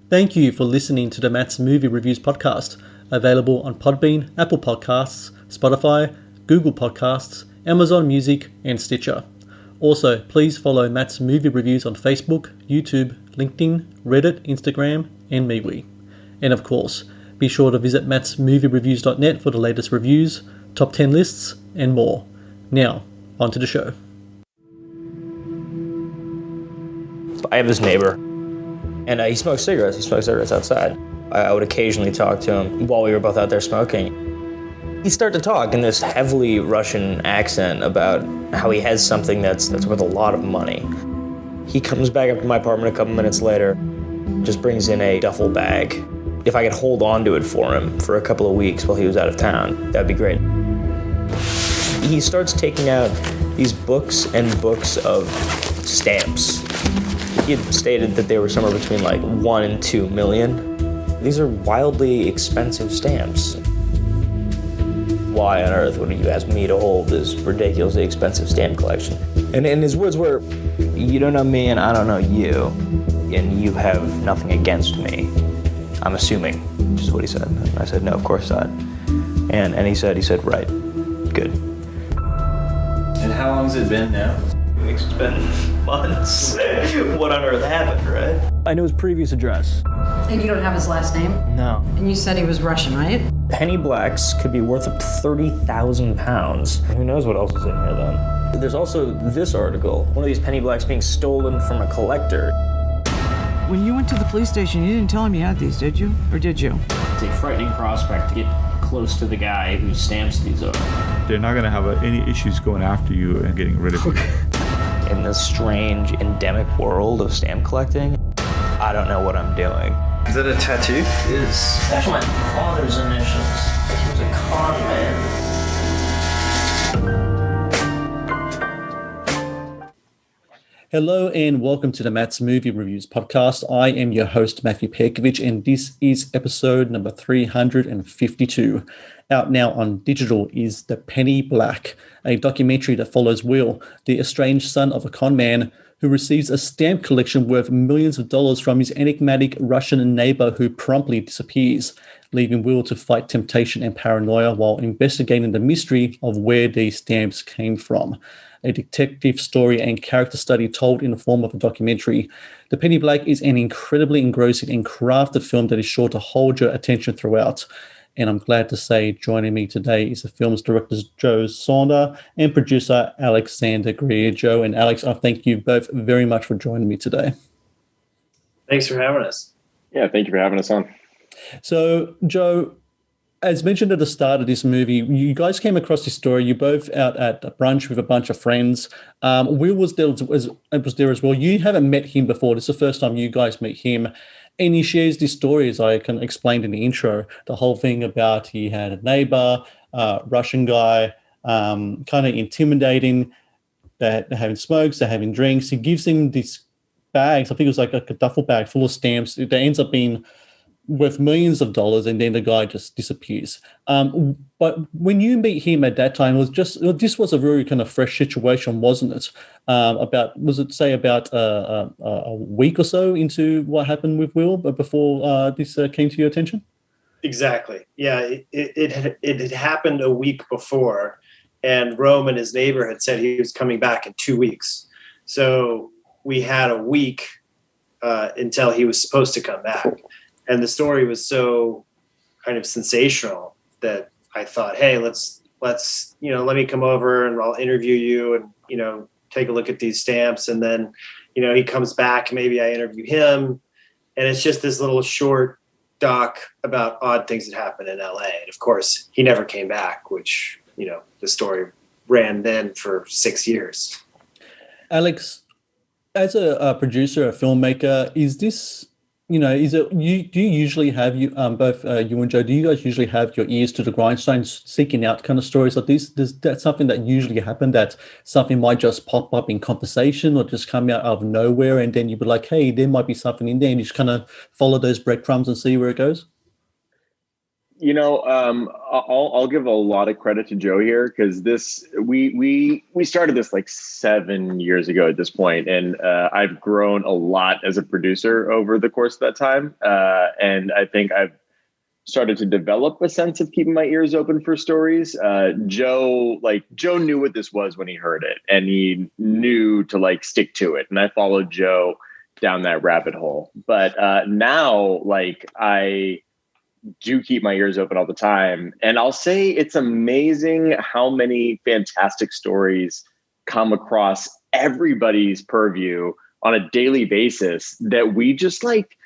Thank you for listening to the Matt's Movie Reviews podcast, available on Podbean, Apple Podcasts, Spotify, Google Podcasts, Amazon Music, and Stitcher. Also, please follow Matt's Movie Reviews on Facebook, YouTube, LinkedIn, Reddit, Instagram, and MeWe. And of course, be sure to visit mattsmoviereviews.net for the latest reviews, top 10 lists, and more. Now, on to the show. I have this neighbor, and he smokes cigarettes. He smokes cigarettes outside. I would occasionally talk to him while we were both out there smoking. He'd start to talk in this heavily Russian accent about how he has something that's worth a lot of money. He comes back up to my apartment a couple minutes later, just brings in a duffel bag. If I could hold on to it for him for a couple of weeks while he was out of town, that'd be great. He starts taking out these books and books of stamps. He had stated that they were somewhere between like 1 and 2 million. These are wildly expensive stamps. Why on earth would you ask me to hold this ridiculously expensive stamp collection? And his words were, you don't know me and I don't know you, and you have nothing against me. I'm assuming, which is what he said. And I said, no, of course not. And he said, right, good. And how long has it been now? It's been months. What on earth happened, right? I know his previous address. And you don't have his last name? No. And you said he was Russian, right? Penny blacks could be worth up to 30,000 pounds. Who knows what else is in here then? There's also this article, one of these penny blacks being stolen from a collector. When you went to the police station, you didn't tell him you had these, did you? Or did you? It's a frightening prospect to get close to the guy who stamps these up. They're not going to have any issues going after you and getting rid of you. In this strange, endemic world of stamp collecting, I don't know what I'm doing. Is that a tattoo? It is. It's actually my father's initials. He was a con man. Hello and welcome to the Matt's Movie Reviews podcast. I am your host, Matthew Pejkovic, and this is episode number 352. Out now on digital is The Penny Black, a documentary that follows Will, the estranged son of a con man who receives a stamp collection worth millions of dollars from his enigmatic Russian neighbor who promptly disappears, leaving Will to fight temptation and paranoia while investigating the mystery of where these stamps came from. A detective story and character study told in the form of a documentary. The Penny Black is an incredibly engrossing and crafted film that is sure to hold your attention throughout. And I'm glad to say joining me today is the film's director, Joe Saunders, and producer, Alexander Greer. Joe and Alex, I thank you both very much for joining me today. Thanks for having us. Yeah, thank you for having us on. So, Joe, as mentioned at the start of this movie, you guys came across this story. You're both out at a brunch with a bunch of friends. Will was there as well. You haven't met him before. This is the first time you guys meet him. And he shares this story, as I can explain in the intro, the whole thing about he had a neighbor, Russian guy, kind of intimidating, they're having smokes, they're having drinks. He gives him these bags, I think it was like a duffel bag full of stamps that ends up being worth millions of dollars, and then the guy just disappears. But when you meet him at that time, this was a very kind of fresh situation, wasn't it? About a week or so into what happened with Will, but before this came to your attention? Exactly. Yeah, it had happened a week before, and Rome and his neighbor had said he was coming back in 2 weeks. So we had a week until he was supposed to come back. And the story was so kind of sensational that I thought, hey, let's let me come over and I'll interview you and, take a look at these stamps. And then, he comes back, maybe I interview him. And it's just this little short doc about odd things that happened in LA. And of course, he never came back, which, the story ran then for 6 years. Alex, as a producer, a filmmaker, is this... do you usually have both you and Joe, do you guys usually have your ears to the grindstone seeking out kind of stories like this? Does that something that usually happen, that something might just pop up in conversation or just come out of nowhere and then you'd be like, hey, there might be something in there, and you just kind of follow those breadcrumbs and see where it goes? I'll give a lot of credit to Joe here because we started this like 7 years ago at this point, and I've grown a lot as a producer over the course of that time, and I think I've started to develop a sense of keeping my ears open for stories. Joe knew what this was when he heard it, and he knew to like stick to it, and I followed Joe down that rabbit hole. But now, like I do keep my ears open all the time. And I'll say it's amazing how many fantastic stories come across everybody's purview on a daily basis that we just like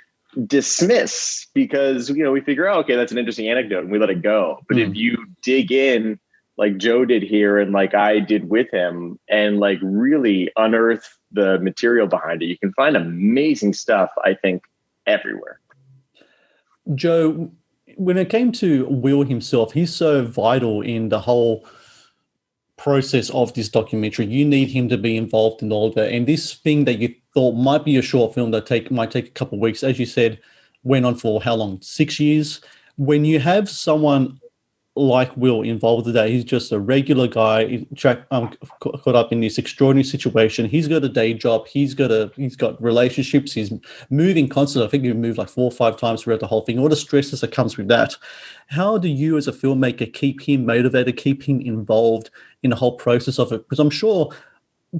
dismiss because, we figure, oh, okay, that's an interesting anecdote and we let it go. But if you dig in like Joe did here and like I did with him and like really unearth the material behind it, you can find amazing stuff, I think, everywhere. Joe, when it came to Will himself, he's so vital in the whole process of this documentary. You need him to be involved in all of that. And this thing that you thought might be a short film that might take a couple of weeks, as you said, went on for how long? 6 years. When you have someone like Will involved today, he's just a regular guy caught up in this extraordinary situation. He's got a day job. He's got relationships. He's moving constantly. I think he moved like 4 or 5 times throughout the whole thing. All the stresses that comes with that. How do you, as a filmmaker, keep him motivated, keep him involved in the whole process of it? Because I'm sure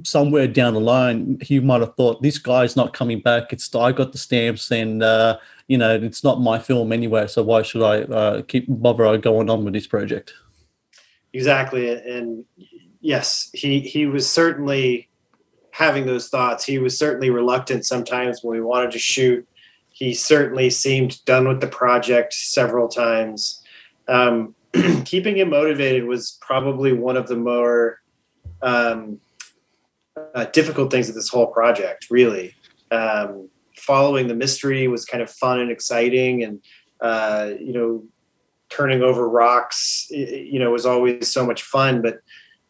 somewhere down the line he might have thought, this guy's not coming back. I got the stamps, and it's not my film anyway, so why should I bother going on with this project? Exactly. And yes, he was certainly having those thoughts. He was certainly reluctant sometimes when we wanted to shoot. He certainly seemed done with the project several times. Keeping him motivated was probably one of the more difficult things of this whole project, really. Following the mystery was kind of fun and exciting, and turning over rocks was always so much fun, but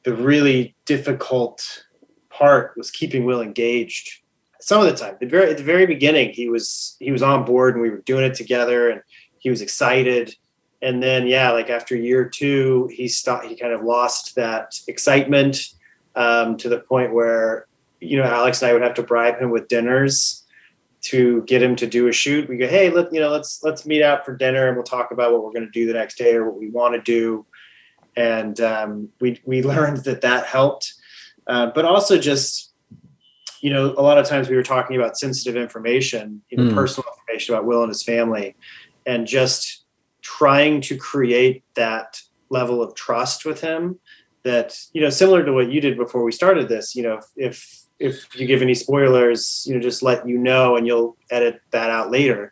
the really difficult part was keeping Will engaged some of the time. At the very beginning, he was on board and we were doing it together and he was excited, and then like after year 2 he kind of lost that excitement to the point where Alex and I would have to bribe him with dinners to get him to do a shoot. We go, hey, let's meet out for dinner and we'll talk about what we're going to do the next day or what we want to do. And we learned that helped. But also just, a lot of times we were talking about sensitive information, personal information about Will and his family, and just trying to create that level of trust with him that, similar to what you did before we started this, if you give any spoilers, just let and you'll edit that out later.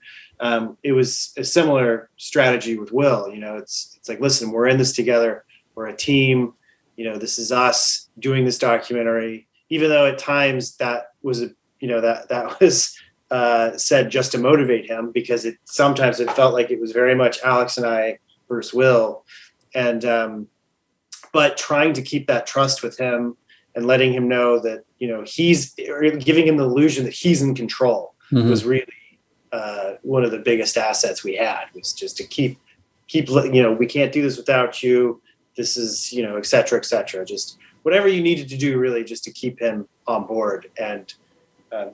It was a similar strategy with Will. It's like, listen, we're in this together. We're a team. This is us doing this documentary. Even though at times that was that was said just to motivate him, because sometimes it felt like it was very much Alex and I versus Will, and but trying to keep that trust with him and letting him know that, he's giving him the illusion that he's in control was really one of the biggest assets we had, was just to keep, we can't do this without you. This is, et cetera, just whatever you needed to do really just to keep him on board, and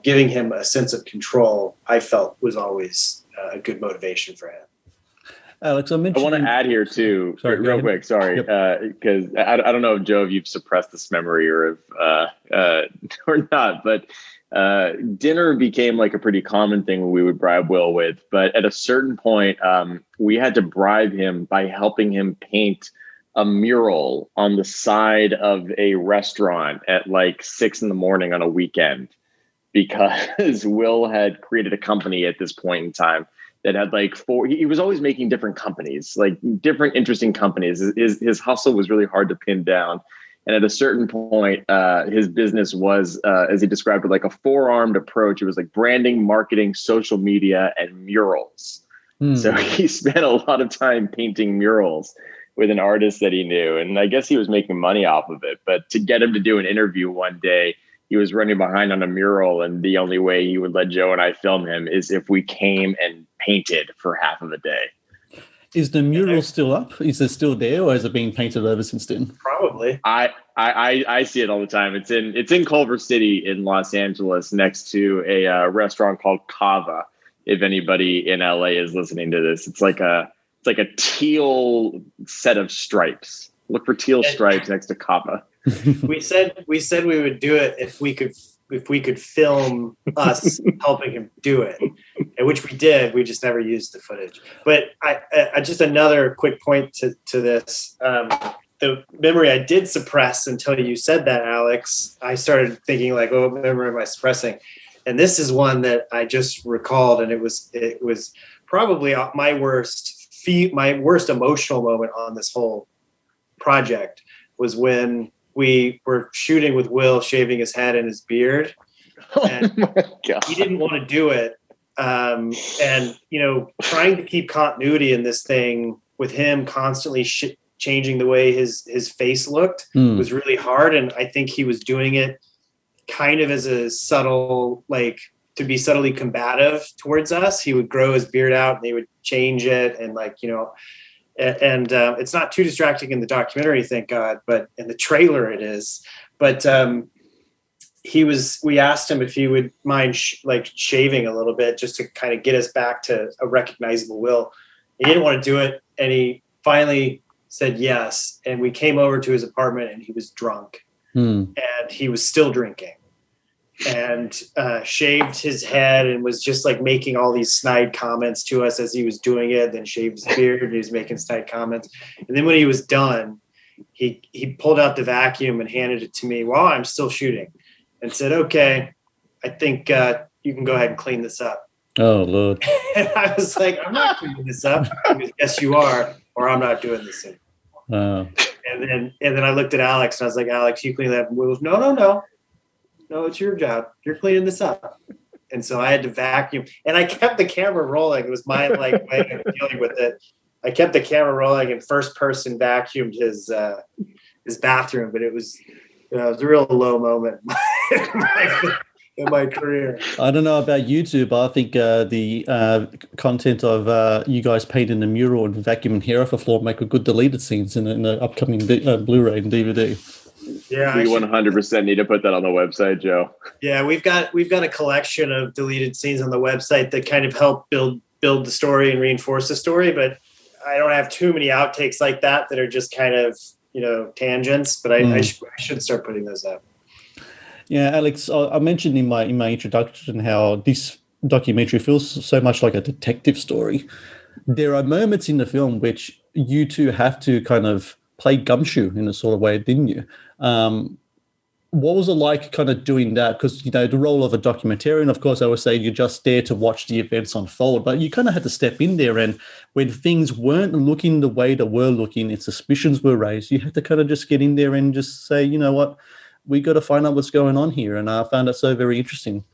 giving him a sense of control, I felt was always a good motivation for him. Alex, I want to add here too, real quick. Sorry, because I don't know, Joe, if you've suppressed this memory or not, but dinner became like a pretty common thing we would bribe Will with. But at a certain point, we had to bribe him by helping him paint a mural on the side of a restaurant at like 6 a.m. on a weekend, because Will had created a company at this point in time that had like 4, he was always making different companies, like different interesting companies. His hustle was really hard to pin down. And at a certain point, his business was, as he described it, like a 4-armed approach. It was like branding, marketing, social media, and murals. So he spent a lot of time painting murals with an artist that he knew. And I guess he was making money off of it. But to get him to do an interview one day, he was running behind on a mural, and the only way he would let Joe and I film him is if we came and painted for half of a day. Is the mural still up? Is it still there, or has it been painted over since then? Probably. I see it all the time. It's in Culver City in Los Angeles, next to a restaurant called Cava. If anybody in LA is listening to this, it's like a teal set of stripes. Look for teal stripes next to Cava. We said we would do it if we could film us helping him do it, and which we did. We just never used the footage. But I just another quick point to this. The memory I did suppress until you said that, Alex. I started thinking like, oh, what memory am I suppressing? And this is one that I just recalled, and it was probably my worst emotional moment on this whole project was when we were shooting with Will shaving his head and his beard. And he didn't want to do it. And, trying to keep continuity in this thing with him constantly changing the way his face looked was really hard. And I think he was doing it kind of as a subtle, like to be subtly combative towards us. He would grow his beard out and they would change it. And it's not too distracting in the documentary, thank God, but in the trailer it is. But we asked him if he would mind shaving a little bit just to kind of get us back to a recognizable Will. He didn't want to do it. And he finally said yes. And we came over to his apartment and he was drunk and he was still drinking and shaved his head and was just like making all these snide comments to us as he was doing it, then shaved his beard and he was making snide comments. And then when he was done, he pulled out the vacuum and handed it to me while I'm still shooting and said, okay, I think you can go ahead and clean this up. Oh, Lord. And I was like, I'm not cleaning this up. He goes, yes, you are, or I'm not doing this anymore. And then I looked at Alex and I was like, Alex, you clean that up. And Will goes, no, it's your job. You're cleaning this up. And so I had to vacuum, and I kept the camera rolling. It was my way of dealing with it. I kept the camera rolling and first person vacuumed his bathroom, but it was a real low moment in my career. I don't know about YouTube, but I think the content of you guys painting the mural and vacuuming hair off the floor make a good deleted scenes in the upcoming Blu-ray and DVD. Yeah, we 100% need to put that on the website, Joe. Yeah, we've got a collection of deleted scenes on the website that kind of help build the story and reinforce the story, but I don't have too many outtakes like that are just kind of tangents. But I should start putting those up. Yeah, Alex, I mentioned in my introduction how this documentary feels so much like a detective story. There are moments in the film which you two have to kind of play gumshoe in a sort of way, didn't you? What was it like kind of doing that? Because, the role of a documentarian, of course, I would say you're just there to watch the events unfold, but you kind of had to step in there, and when things weren't looking the way they were looking and suspicions were raised, you had to kind of just get in there and just say, you know what, we got to find out what's going on here. And I found it so very interesting.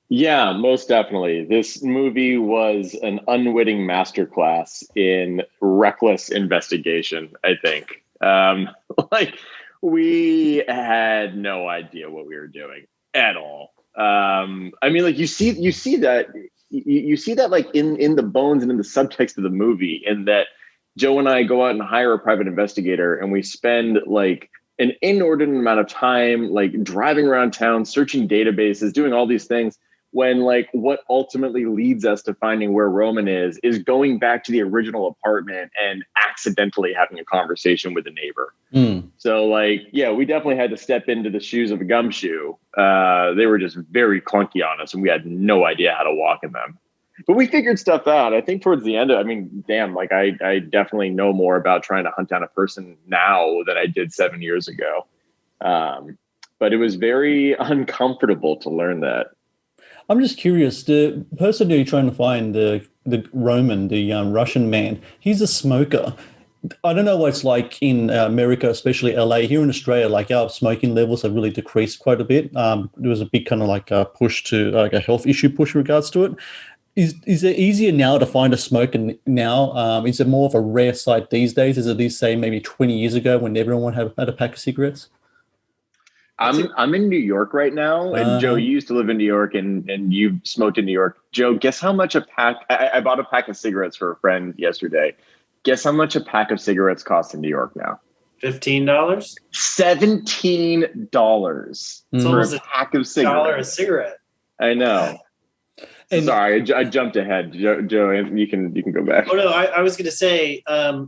Yeah, most definitely. This movie was an unwitting masterclass in reckless investigation, I think. We had no idea what we were doing at all. You see that like in the bones and in the subtext of the movie, in that Joe and I go out and hire a private investigator, and we spend like an inordinate amount of time like driving around town, searching databases, doing all these things, when like what ultimately leads us to finding where Roman is going back to the original apartment and accidentally having a conversation with a neighbor. So like, yeah, we definitely had to step into the shoes of a gumshoe. They were just very clunky on us and we had no idea how to walk in them. But we figured stuff out. I think towards the end, I definitely know more about trying to hunt down a person now than I did 7 years ago. But it was very uncomfortable to learn that. I'm just curious, the person you're trying to find, the Roman, the Russian man, he's a smoker. I don't know what it's like in America, especially LA. Here in Australia, like our smoking levels have really decreased quite a bit. There was a big kind of like a push to like a health issue push in regards to it. Is it easier now to find a smoker now? Is it more of a rare sight these days as it is, say, maybe 20 years ago when everyone had a pack of cigarettes? I'm in New York right now, and Joe, you used to live in New York, and you smoked in New York. Joe, guess how much a pack? I bought a pack of cigarettes for a friend yesterday. Guess how much a pack of cigarettes costs in New York now? $15. $17 for a pack of cigarettes. $1 a cigarette. I know. Sorry, I jumped ahead. Joe, you can go back. Oh no, I was going to say, I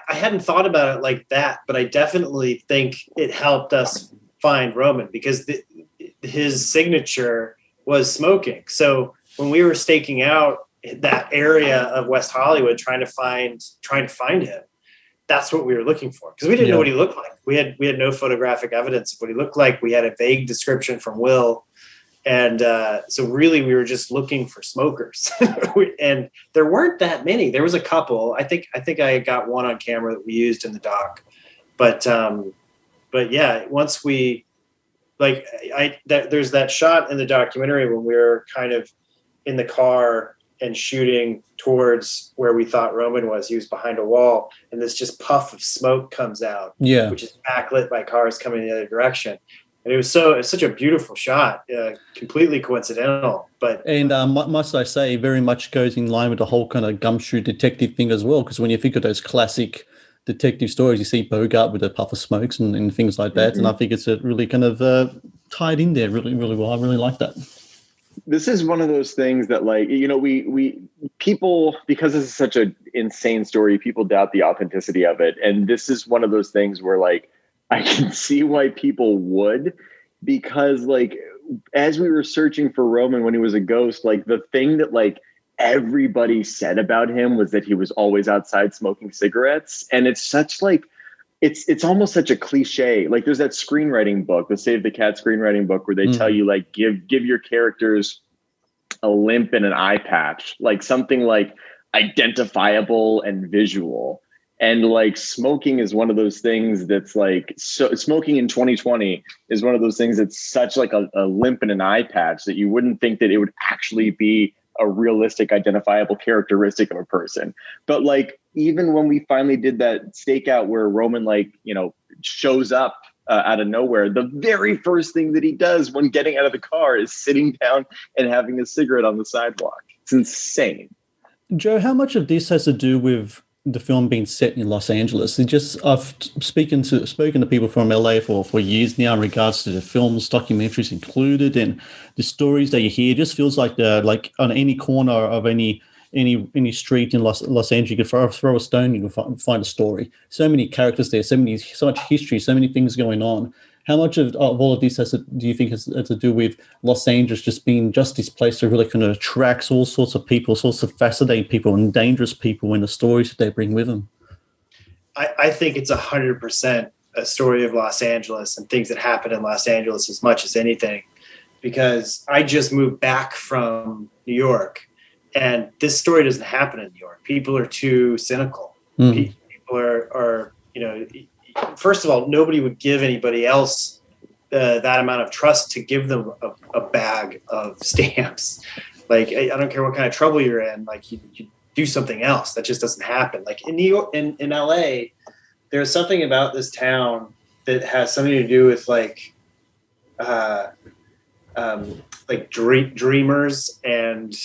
hadn't thought about it like that, but I definitely think it helped us find Roman because his signature was smoking. So when we were staking out that area of West Hollywood, trying to find him, that's what we were looking for because we didn't know what he looked like. We had no photographic evidence of what he looked like. We had a vague description from Will. And so really we were just looking for smokers and there weren't that many. There was a couple. I think I got one on camera that we used in the doc, but yeah, once we there's that shot in the documentary when we were kind of in the car and shooting towards where we thought Roman was. He was behind a wall and this just puff of smoke comes out, which is backlit by cars coming in the other direction. And it was such a beautiful shot, completely coincidental. And must I say, very much goes in line with the whole kind of gumshoe detective thing as well. Because when you think of those classic detective stories, you see Bogart with a puff of smokes and things like that. Mm-hmm. And I think it's really kind of tied in there really, really well. I really like that. This is one of those things that, like, we people, because this is such an insane story, people doubt the authenticity of it. And this is one of those things where, like, I can see why people would, because, like, as we were searching for Roman when he was a ghost, like, the thing that, like, everybody said about him was that he was always outside smoking cigarettes. And it's such, like, it's almost such a cliche. Like, there's that screenwriting book, the Save the Cat screenwriting book, where they tell you, like, give your characters a limp and an eye patch, like something like identifiable and visual. And, like, smoking is one of those things that's, like, so smoking in 2020 is one of those things that's such, like, a limp and an eye patch that you wouldn't think that it would actually be a realistic, identifiable characteristic of a person. But, like, even when we finally did that stakeout where Roman, like, shows up out of nowhere, the very first thing that he does when getting out of the car is sitting down and having a cigarette on the sidewalk. It's insane. Joe, how much of this has to do with the film being set in Los Angeles? I've spoken to people from LA for years now in regards to the films, documentaries included, and the stories that you hear. It just feels like like on any corner of any street in Los Angeles, you can throw a stone, you can find a story. So many characters there, so much history, so many things going on. How much of all of this do you think has to do with Los Angeles just being just this place that really kind of attracts all sorts of people, sorts of fascinating people and dangerous people in the stories that they bring with them? I think it's 100% a story of Los Angeles and things that happen in Los Angeles as much as anything, because I just moved back from New York and this story doesn't happen in New York. People are too cynical. People are first of all, nobody would give anybody else that amount of trust to give them a bag of stamps. Like, I don't care what kind of trouble you're in, like, you do something else. That just doesn't happen. Like in New York, in LA, there's something about this town that has something to do with like dreamers and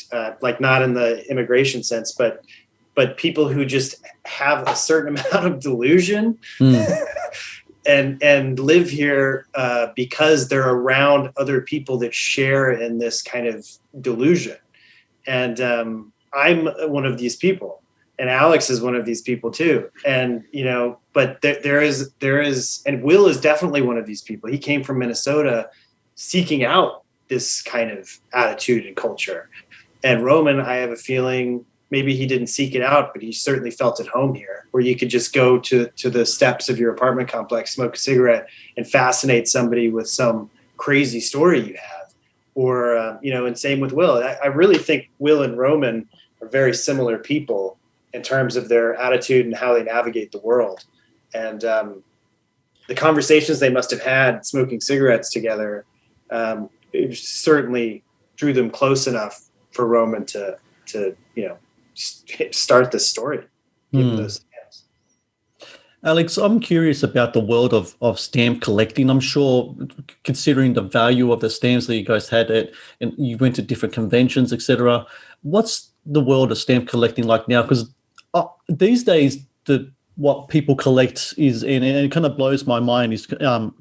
like, not in the immigration sense, but people who just have a certain amount of delusion and live here because they're around other people that share in this kind of delusion. And I'm one of these people, and Alex is one of these people too. And, but there is, and Will is definitely one of these people. He came from Minnesota seeking out this kind of attitude and culture. And Roman, I have a feeling, maybe he didn't seek it out, but he certainly felt at home here, where you could just go to the steps of your apartment complex, smoke a cigarette, and fascinate somebody with some crazy story you have. Or, and same with Will. I really think Will and Roman are very similar people in terms of their attitude and how they navigate the world. And the conversations they must have had smoking cigarettes together, it certainly drew them close enough for Roman to start this story. Give those Alex, I'm curious about the world of stamp collecting. I'm sure, considering the value of the stamps that you guys had and you went to different conventions, etc. What's the world of stamp collecting like now? Because these days, what people collect is, and it kind of blows my mind, is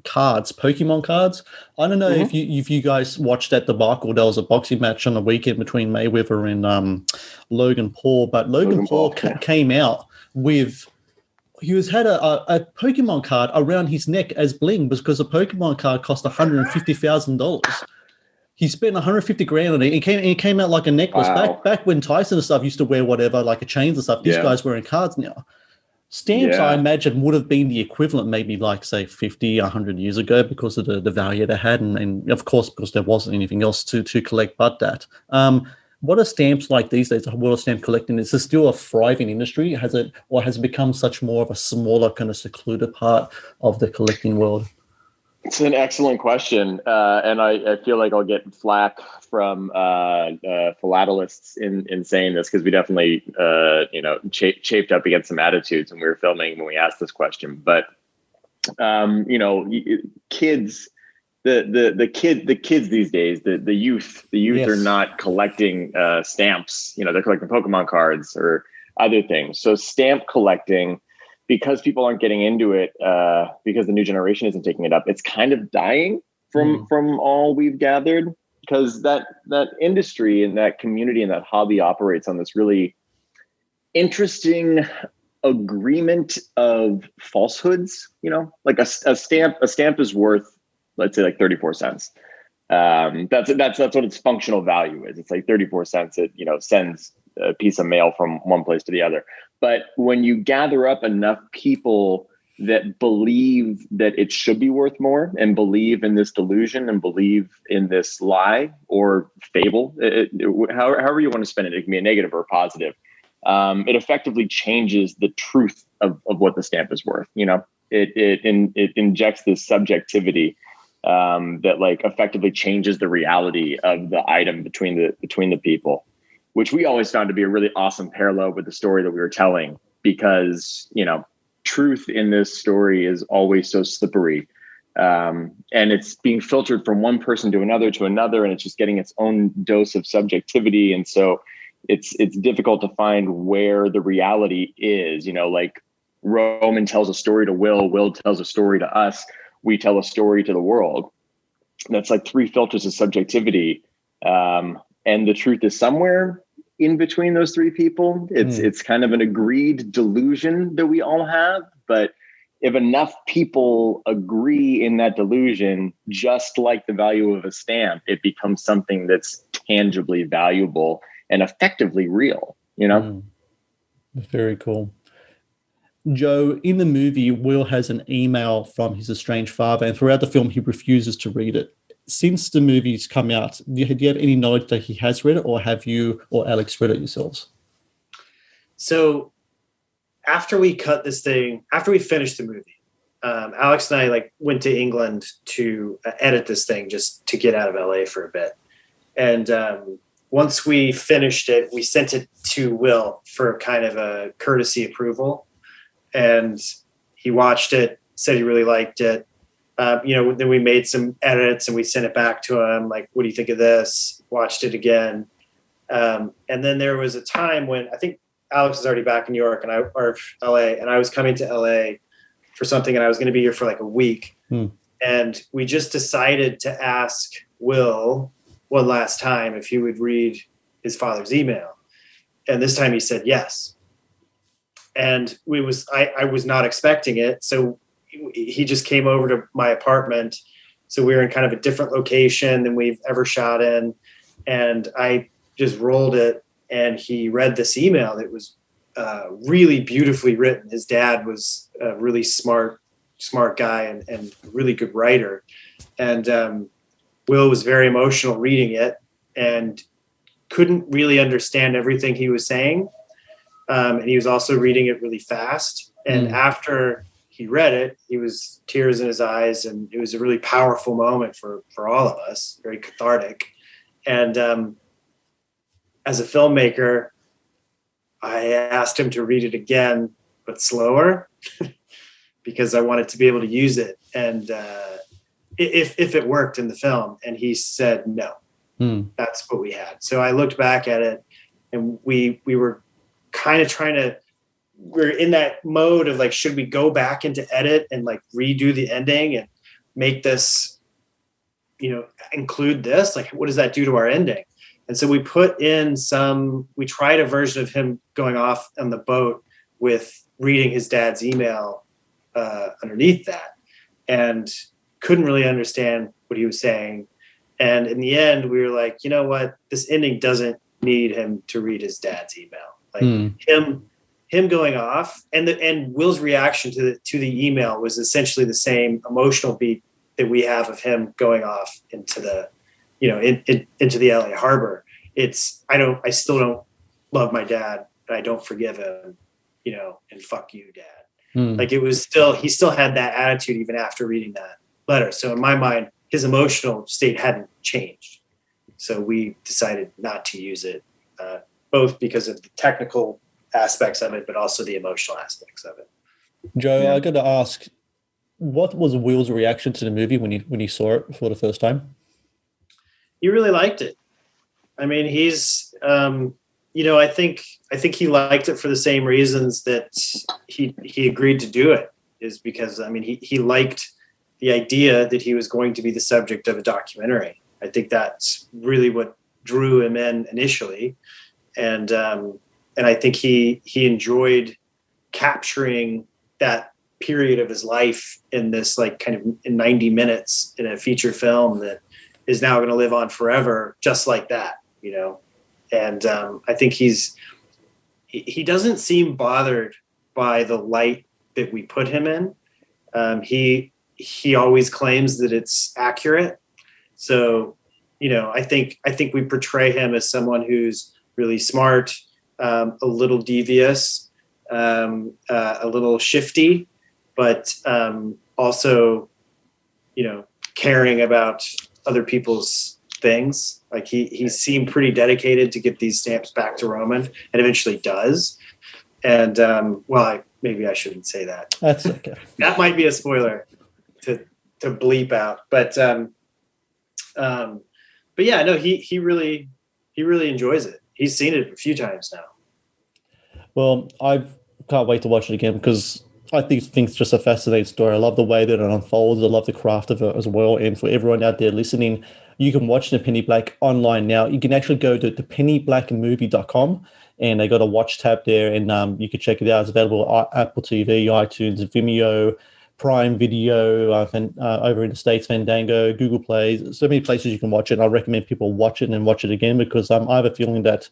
cards, Pokemon cards. I don't know if you guys watched at the debacle. There was a boxing match on the weekend between Mayweather and Logan Paul, but Logan Paul came out with. He had a Pokemon card around his neck as bling because a Pokemon card cost $150,000. He spent 150 grand on it. It came out like a necklace. Wow. Back when Tyson and stuff used to wear whatever, like a chains and stuff. These guys wearing cards now. Stamps, I imagine, would have been the equivalent maybe like, say, 50, 100 years ago because of the value they had. And of course, because there wasn't anything else to collect but that. What are stamps like these days? The world of stamp collecting, is this still a thriving industry? Has it become such more of a smaller kind of secluded part of the collecting world? It's an excellent question, and I feel like I'll get flack from philatelists in saying this because we definitely chafed up against some attitudes when we were filming when we asked this question. But kids. The kids these days, the youth yes. are not collecting stamps. They're collecting Pokemon cards or other things. So stamp collecting, because people aren't getting into it, because the new generation isn't taking it up, it's kind of dying from all we've gathered. Because that industry and that community and that hobby operates on this really interesting agreement of falsehoods. Like a stamp is worth, let's say, like 34 cents. That's what its functional value is. It's like 34 cents. It, sends a piece of mail from one place to the other. But when you gather up enough people that believe that it should be worth more and believe in this delusion and believe in this lie or fable, however you want to spin it, it can be a negative or a positive. It effectively changes the truth of what the stamp is worth. It injects this subjectivity that like effectively changes the reality of the item between the people, which we always found to be a really awesome parallel with the story that we were telling, because truth in this story is always so slippery, and it's being filtered from one person to another, and it's just getting its own dose of subjectivity, and so it's difficult to find where the reality is. Like Roman tells a story to Will tells a story to us, we tell a story to the world. That's like three filters of subjectivity. And the truth is somewhere in between those three people. It's kind of an agreed delusion that we all have. But if enough people agree in that delusion, just like the value of a stamp, it becomes something that's tangibly valuable and effectively real, Very cool. Joe, in the movie, Will has an email from his estranged father, and throughout the film, he refuses to read it. Since the movie's come out, do you have any knowledge that he has read it, or have you or Alex read it yourselves? So after we finished the movie, Alex and I went to England to edit this thing just to get out of LA for a bit. And once we finished it, we sent it to Will for kind of a courtesy approval. And he watched it, said he really liked it. Then we made some edits and we sent it back to him. Like, what do you think of this? Watched it again. And then there was a time when I think Alex was already back in New York or LA, and I was coming to LA for something, and I was going to be here for like a week. And we just decided to ask Will one last time if he would read his father's email. And this time he said yes. And I was not expecting it. So he just came over to my apartment. So we were in kind of a different location than we've ever shot in. And I just rolled it, and he read this email that was really beautifully written. His dad was a really smart guy and a really good writer. And Will was very emotional reading it and couldn't really understand everything he was saying. And he was also reading it really fast. And after he read it, he was tears in his eyes, and it was a really powerful moment for all of us, very cathartic. And as a filmmaker, I asked him to read it again, but slower. because I wanted to be able to use it. And if it worked in the film, and he said, no, that's what we had. So I looked back at it, and we were kind of we're in that mode of like, should we go back into edit and like redo the ending and make this, include this? Like, what does that do to our ending? And so we tried a version of him going off on the boat with reading his dad's email underneath that, and couldn't really understand what he was saying. And in the end, we were like, you know what? This ending doesn't need him to read his dad's email. Like him going off, and Will's reaction to the email was essentially the same emotional beat that we have of him going off into the, into the LA harbor. I still don't love my dad, and I don't forgive him, and fuck you, Dad. Like he still had that attitude even after reading that letter. So in my mind, his emotional state hadn't changed. So we decided not to use it, both because of the technical aspects of it, but also the emotional aspects of it. Joe, I got to ask, what was Will's reaction to the movie when he saw it for the first time? He really liked it. I mean, he's, I think he liked it for the same reasons that he agreed to do it, is because, I mean, he liked the idea that he was going to be the subject of a documentary. I think that's really what drew him in initially. And I think he enjoyed capturing that period of his life in this, like, kind of in 90 minutes in a feature film that is now going to live on forever, just like that, And I think he doesn't seem bothered by the light that we put him in. He always claims that it's accurate. So, I think we portray him as someone who's really smart, a little devious, a little shifty, but also, caring about other people's things. Like he seemed pretty dedicated to get these stamps back to Roman, and eventually does. And maybe I shouldn't say that. That's okay. That might be a spoiler to bleep out. But yeah, no, he really enjoys it. He's seen it a few times now. Well, I can't wait to watch it again because I think it's just a fascinating story. I love the way that it unfolds. I love the craft of it as well. And for everyone out there listening, you can watch The Penny Black online now. You can actually go to thepennyblackmovie.com, and they got a watch tab there, and you can check it out. It's available on Apple TV, iTunes, Vimeo, Prime Video, over in the States, Fandango, Google Play. So many places you can watch it. I recommend people watch it and watch it again because I have a feeling that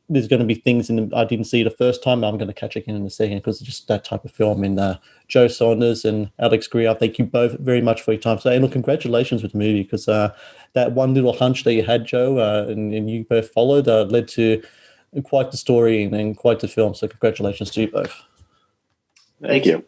there's going to be things I didn't see the first time. I'm going to catch it again in a second because it's just that type of film. And Joe Saunders and Alex Greer, thank you both very much for your time today. And look, congratulations with the movie because that one little hunch that you had, Joe, and you both followed led to quite the story and quite the film. So congratulations to you both. Thank you.